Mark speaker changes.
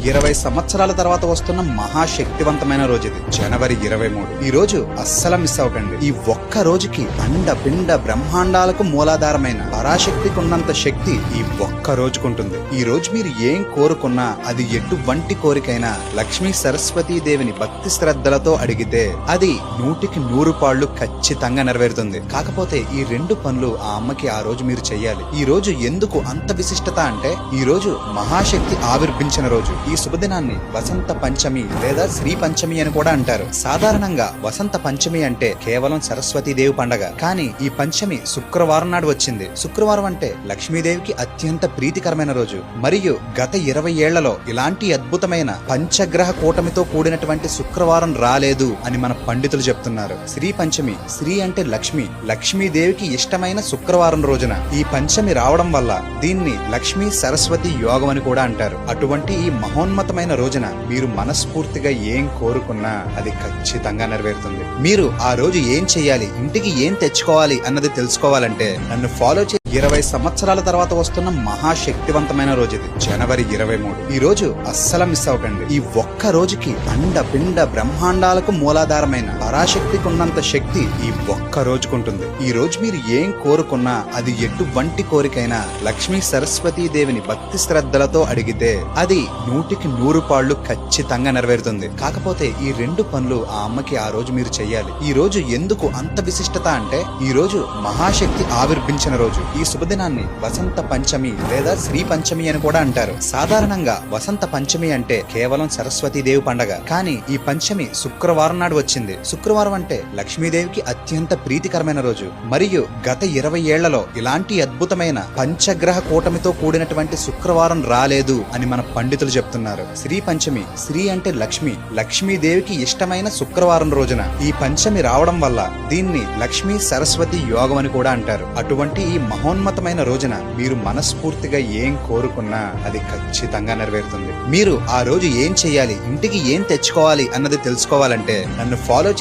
Speaker 1: 20 సంవత్సరాల తర్వాత వస్తున్న మహాశక్తివంతమైన రోజు ఇది, జనవరి 23. ఈ రోజు అస్సలు మిస్ అవ్వకండి. ఈ ఒక్క రోజుకి అండ పిండ బ్రహ్మాండాలకు మూలాధారమైన పరాశక్తికి ఉన్నంత శక్తి ఈ ఒక్క రోజుకుంటుంది. ఈ రోజు మీరు ఏం కోరుకున్నా అది ఎటువంటి కోరికైనా లక్ష్మీ సరస్వతీ దేవిని భక్తి శ్రద్ధలతో అడిగితే అది 100కి 100 పాళ్లు ఖచ్చితంగా నెరవేరుతుంది. కాకపోతే ఈ 2 పనులు ఆ అమ్మకి ఆ రోజు మీరు చెయ్యాలి. ఈ రోజు ఎందుకు అంత విశిష్టత అంటే, ఈ రోజు మహాశక్తి ఆవిర్భించిన రోజు. ఈ శుభదినాన్ని వసంత పంచమి లేదా శ్రీ పంచమి అని కూడా అంటారు. సాధారణంగా వసంత పంచమి అంటే కేవలం సరస్వతీదేవి పండగ. కానీ ఈ పంచమి శుక్రవారం నాడు వచ్చింది. శుక్రవారం అంటే లక్ష్మీదేవికి అత్యంత ప్రీతికరమైన రోజు. మరియు గత 20 ఏళ్లలో ఇలాంటి అద్భుతమైన పంచగ్రహ కూటమితో కూడినటువంటి శుక్రవారం రాలేదు అని మన పండితులు చెప్తున్నారు. శ్రీ పంచమి, శ్రీ అంటే లక్ష్మి, లక్ష్మీదేవికి ఇష్టమైన శుక్రవారం రోజున ఈ పంచమి రావడం వల్ల దీన్ని లక్ష్మీ సరస్వతి యోగం అని కూడా అంటారు. అటువంటి ఈ మహోన్నతమైన రోజున మీరు మనస్ఫూర్తిగా ఏం కోరుకున్నా అది ఖచ్చితంగా నెరవేరుతుంది. మీరు ఆ రోజు ఏం చెయ్యాలి, ఇంటికి ఏం తెచ్చుకోవాలి అన్నది తెలుసుకోవాలంటే నన్ను ఫాలో 20 సంవత్సరాల తర్వాత వస్తున్న మహాశక్తివంతమైన రోజు ఇది, జనవరి 23. ఈ రోజు అస్సలు మిస్ అవ్వకండి. ఈ ఒక్క రోజుకి అండ పిండ బ్రహ్మాండాలకు మూలాధారమైన పరాశక్తికి ఉన్నంత శక్తి ఈ ఒక్క రోజుకుంటుంది. ఈ రోజు మీరు ఏం కోరుకున్నా అది ఎటువంటి కోరికైనా లక్ష్మీ సరస్వతీ దేవిని భక్తి శ్రద్ధలతో అడిగితే అది 100కి 100 పాళ్లు ఖచ్చితంగా నెరవేరుతుంది. కాకపోతే ఈ 2 పనులు ఆ అమ్మకి ఆ రోజు మీరు చెయ్యాలి. ఈ రోజు ఎందుకు అంత విశిష్టత అంటే, ఈ రోజు మహాశక్తి ఆవిర్భించిన రోజు. ఈ శుభదినాన్ని వసంత పంచమి లేదా శ్రీ పంచమి అని కూడా అంటారు. సాధారణంగా వసంత పంచమి అంటే కేవలం సరస్వతీదేవి పండగ. కానీ ఈ పంచమి శుక్రవారం నాడు వచ్చింది. శుక్రవారం అంటే లక్ష్మీదేవికి అత్యంత ప్రీతికరమైన రోజు. మరియు గత 20 ఏళ్లలో ఇలాంటి అద్భుతమైన పంచగ్రహ కూటమితో కూడినటువంటి శుక్రవారం రాలేదు అని మన పండితులు చెప్తున్నారు. శ్రీ పంచమి, శ్రీ అంటే లక్ష్మి, లక్ష్మీదేవికి ఇష్టమైన శుక్రవారం రోజున ఈ పంచమి రావడం వల్ల దీన్ని లక్ష్మీ సరస్వతి యోగం అని కూడా అంటారు. అటువంటి ఈ మహోన్నతమైన రోజున మీరు మనస్ఫూర్తిగా ఏం కోరుకున్నా అది ఖచ్చితంగా నెరవేరుతుంది. మీరు ఆ రోజు ఏం చెయ్యాలి, ఇంటికి ఏం తెచ్చుకోవాలి అన్నది తెలుసుకోవాలంటే నన్ను ఫాలో